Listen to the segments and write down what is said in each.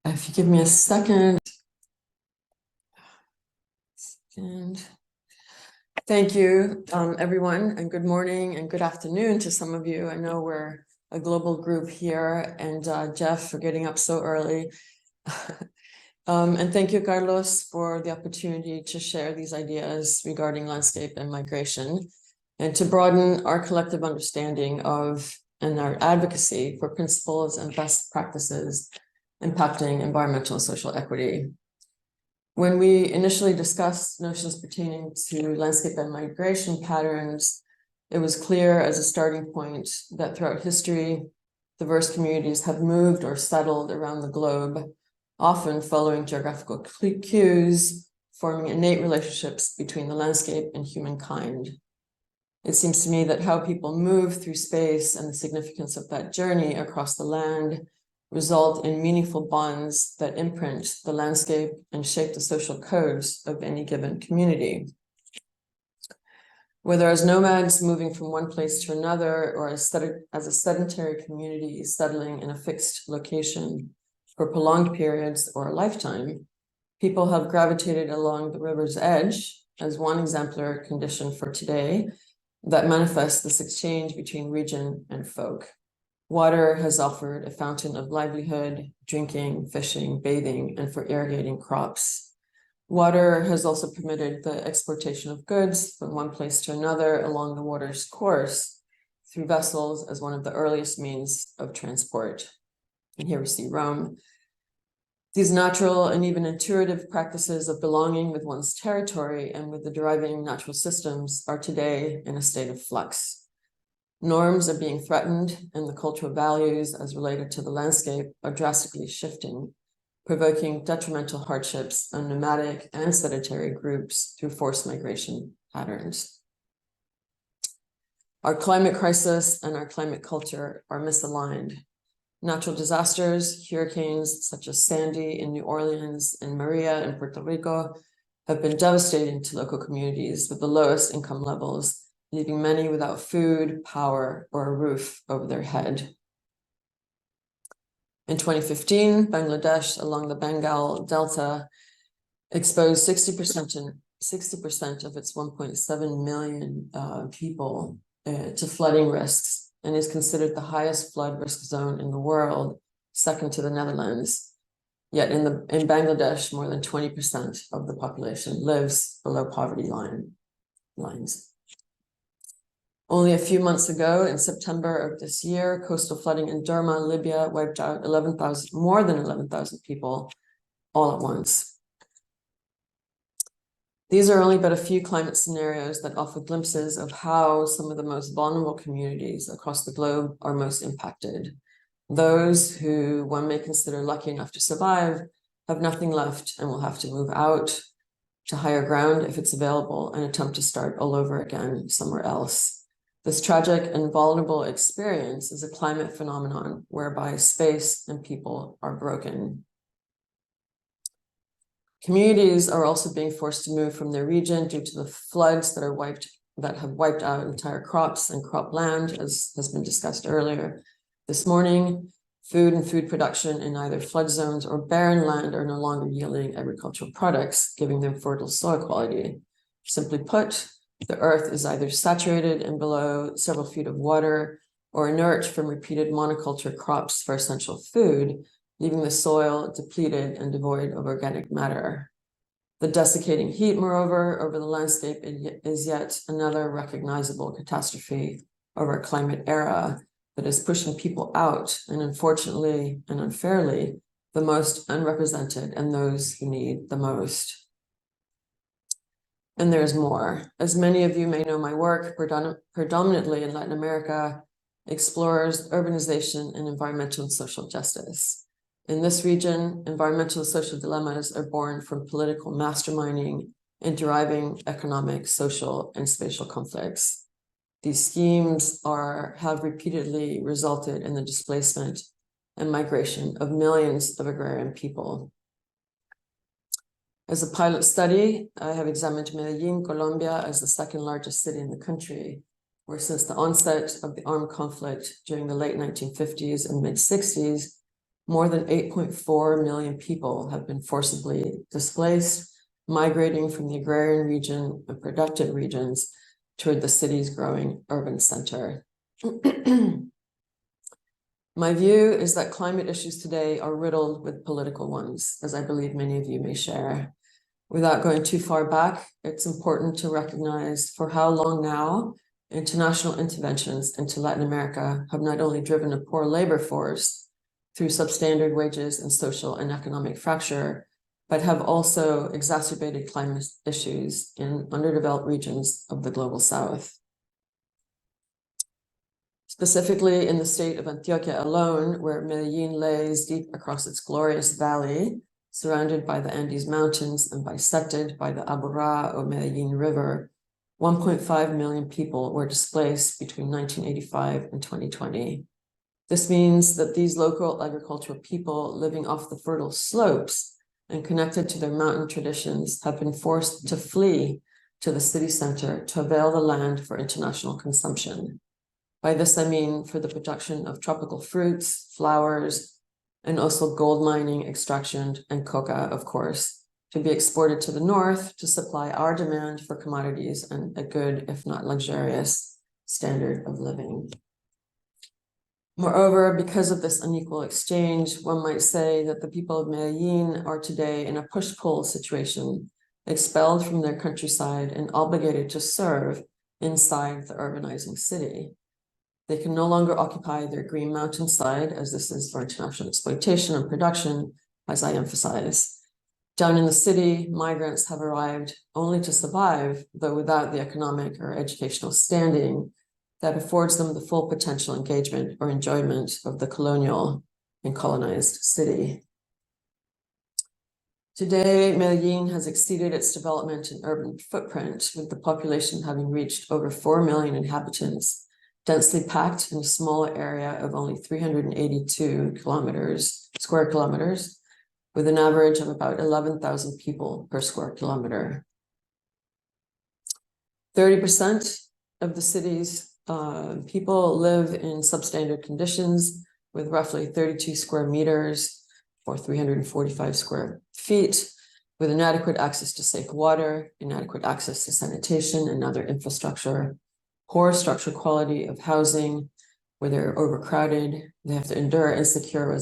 If you give me a second. Thank you, everyone, and good morning and good afternoon to some of you. I know we're a global group here, and Jeff for getting up so early. And thank you, Carlos, for the opportunity to share these ideas regarding landscape and migration, and to broaden our collective understanding of and our advocacy for principles and best practices impacting environmental and social equity. When we initially discussed notions pertaining to landscape and migration patterns, it was clear as a starting point that throughout history, diverse communities have moved or settled around the globe, often following geographical cues, forming innate relationships between the landscape and humankind. It seems to me that how people move through space and the significance of that journey across the land result in meaningful bonds that imprint the landscape and shape the social codes of any given community. Whether as nomads moving from one place to another, or as a sedentary community settling in a fixed location for prolonged periods or a lifetime, people have gravitated along the river's edge as one exemplar condition for today that manifests this exchange between region and folk. Water has offered a fountain of livelihood, drinking, fishing, bathing, and for irrigating crops. Water has also permitted the exportation of goods from one place to another along the water's course through vessels as one of the earliest means of transport. And here we see Rome. These natural and even intuitive practices of belonging with one's territory and with the deriving natural systems are today in a state of flux. Norms are being threatened, and the cultural values as related to the landscape are drastically shifting, provoking detrimental hardships on nomadic and sedentary groups through forced migration patterns. Our climate crisis and our climate culture are misaligned. Natural disasters, hurricanes such as Sandy in New Orleans and MARÍA in Puerto Rico, have been devastating to local communities with the lowest income levels, leaving many without food, power, or a roof over their head. In 2015, Bangladesh along the Bengal Delta exposed 60% of its 1.7 million people to flooding risks, and is considered the highest flood risk zone in the world, second to the Netherlands. Yet in Bangladesh, more than 20% of the population lives below poverty lines. Only a few months ago, in September of this year, coastal flooding in Derma, Libya, wiped out more than 11,000 people all at once. These are only but a few climate scenarios that offer glimpses of how some of the most vulnerable communities across the globe are most impacted. Those who one may consider lucky enough to survive have nothing left and will have to move out to higher ground if it's available and attempt to start all over again somewhere else. This tragic and vulnerable experience is a climate phenomenon whereby space and people are broken. Communities are also being forced to move from their region due to the floods that have wiped out entire crops and cropland, as has been discussed earlier this morning. Food and food production in either flood zones or barren land are no longer yielding agricultural products, giving them fertile soil quality. Simply put, the earth is either saturated and below several feet of water or inert from repeated monoculture crops for essential food, leaving the soil depleted and devoid of organic matter. The desiccating heat, moreover, over the landscape is yet another recognizable catastrophe of our climate era that is pushing people out, and unfortunately and unfairly, the most unrepresented and those who need the most. And there's more. As many of you may know, my work, predominantly in Latin America, explores urbanization and environmental and social justice. In this region, environmental and social dilemmas are born from political masterminding and deriving economic, social, and spatial conflicts. These schemes have repeatedly resulted in the displacement and migration of millions of agrarian people. As a pilot study, I have examined Medellin, Colombia, as the second largest city in the country, where since the onset of the armed conflict during the late 1950s and mid-60s, more than 8.4 million people have been forcibly displaced, migrating from the agrarian region and productive regions toward the city's growing urban center. My view is that climate issues today are riddled with political ones, as I believe many of you may share. Without going too far back, it's important to recognize for how long now international interventions into Latin America have not only driven a poor labor force through substandard wages and social and economic fracture, but have also exacerbated climate issues in underdeveloped regions of the global South. Specifically in the state of Antioquia alone, where Medellin lays deep across its glorious valley, surrounded by the Andes Mountains and bisected by the Aburrá or Medellin River, 1.5 million people were displaced between 1985 and 2020. This means that these local agricultural people living off the fertile slopes and connected to their mountain traditions have been forced to flee to the city center to avail the land for international consumption. By this, I mean for the production of tropical fruits, flowers, and also gold mining, extraction, and coca, of course, to be exported to the north to supply our demand for commodities and a good, if not luxurious, standard of living. Moreover, because of this unequal exchange, one might say that the people of Medellin are today in a push-pull situation, expelled from their countryside and obligated to serve inside the urbanizing city. They can no longer occupy their green mountainside, as this is for international exploitation and production, as I emphasize. Down in the city, migrants have arrived only to survive, though without the economic or educational standing that affords them the full potential engagement or enjoyment of the colonial and colonized city. Today, Medellin has exceeded its development and urban footprint, with the population having reached over 4 million inhabitants, densely packed in a small area of only 382 square kilometers, with an average of about 11,000 people per square kilometer. 30% of the city's people live in substandard conditions, with roughly 32 square meters or 345 square feet, with inadequate access to safe water, inadequate access to sanitation and other infrastructure, poor structural quality of housing, where they're overcrowded, they have to endure insecure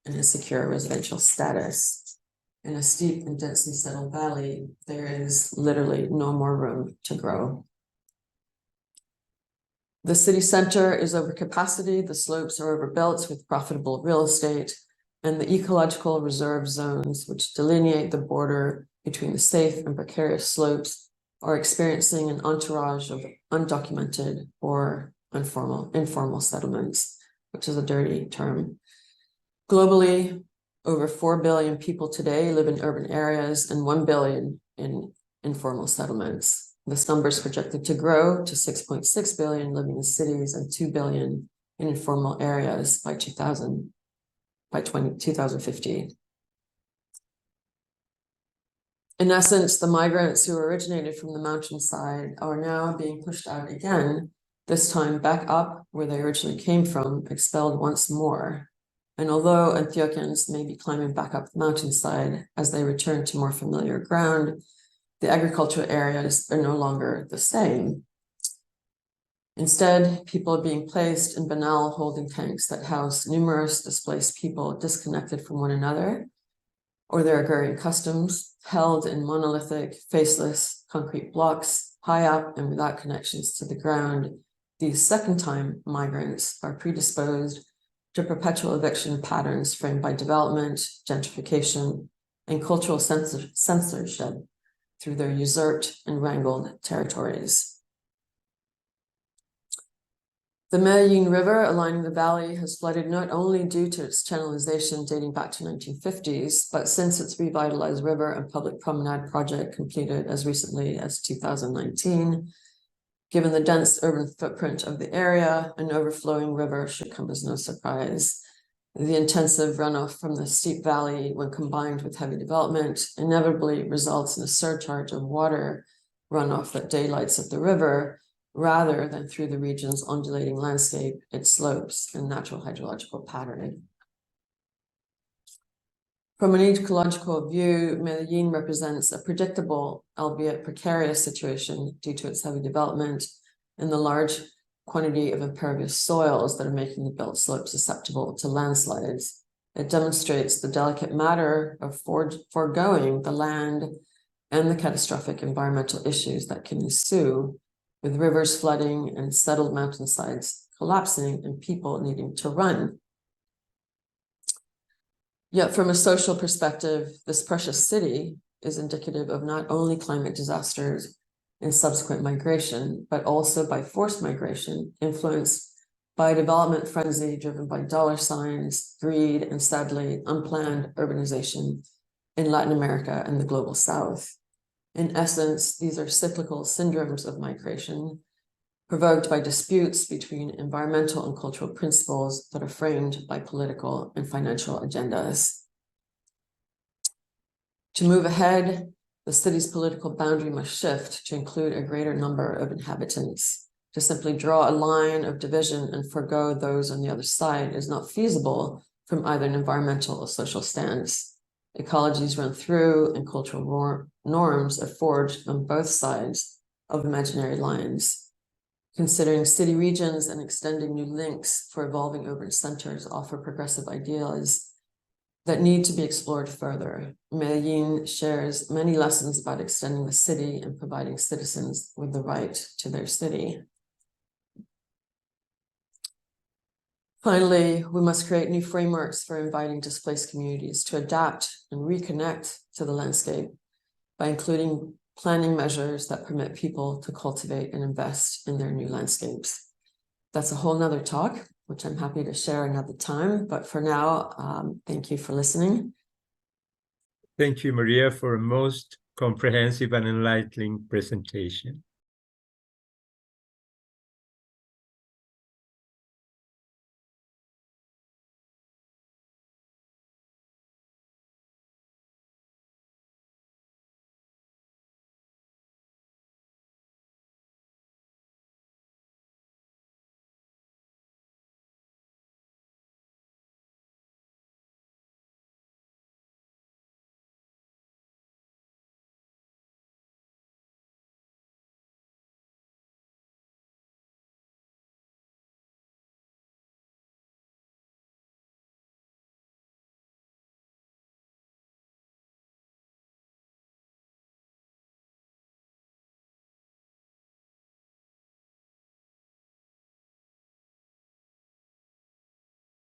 an insecure residential status. In a steep and densely settled valley, there is literally no more room to grow. The city center is over capacity, the slopes are overbuilt with profitable real estate, and the ecological reserve zones, which delineate the border between the safe and precarious slopes, are experiencing an entourage of undocumented or informal settlements, which is a dirty term. Globally, over 4 billion people today live in urban areas and 1 billion in informal settlements. This number is projected to grow to 6.6 billion living in cities and 2 billion in informal areas by 2050. In essence, the migrants who originated from the mountainside are now being pushed out again, this time back up where they originally came from, expelled once more. And although Antiochians may be climbing back up the mountainside as they return to more familiar ground, the agricultural areas are no longer the same. Instead, people are being placed in banal holding tanks that house numerous displaced people disconnected from one another or their agrarian customs, held in monolithic, faceless concrete blocks, high up and without connections to the ground. These second-time migrants are predisposed to perpetual eviction patterns framed by development, gentrification, and cultural censorship through their usurped and wrangled territories. The Medellin River aligning the valley has flooded not only due to its channelization dating back to 1950s, but since its revitalized river and public promenade project completed as recently as 2019. Given the dense urban footprint of the area, an overflowing river should come as no surprise. The intensive runoff from the steep valley, when combined with heavy development, inevitably results in a surcharge of water runoff that daylights at the river, rather than through the region's undulating landscape, its slopes, and natural hydrological pattern. From an ecological view, Medellin represents a predictable, albeit precarious situation due to its heavy development and the large quantity of impervious soils that are making the built slope susceptible to landslides. It demonstrates the delicate matter of foregoing the land and the catastrophic environmental issues that can ensue with rivers flooding and settled mountainsides collapsing and people needing to run. Yet from a social perspective, this precious city is indicative of not only climate disasters and subsequent migration, but also by forced migration influenced by a development frenzy driven by dollar signs, greed, and sadly, unplanned urbanization in Latin America and the global South. In essence, these are cyclical syndromes of migration provoked by disputes between environmental and cultural principles that are framed by political and financial agendas. To move ahead, the city's political boundary must shift to include a greater number of inhabitants. To simply draw a line of division and forego those on the other side is not feasible from either an environmental or social stance. Ecologies run through and cultural norms are forged on both sides of imaginary lines. Considering city regions and extending new links for evolving urban centers offer progressive ideas that need to be explored further. Medellin shares many lessons about extending the city and providing citizens with the right to their city. Finally, we must create new frameworks for inviting displaced communities to adapt and reconnect to the landscape by including planning measures that permit people to cultivate and invest in their new landscapes. That's a whole nother talk, which I'm happy to share another time. But for now, thank you for listening. Thank you, Maria, for a most comprehensive and enlightening presentation.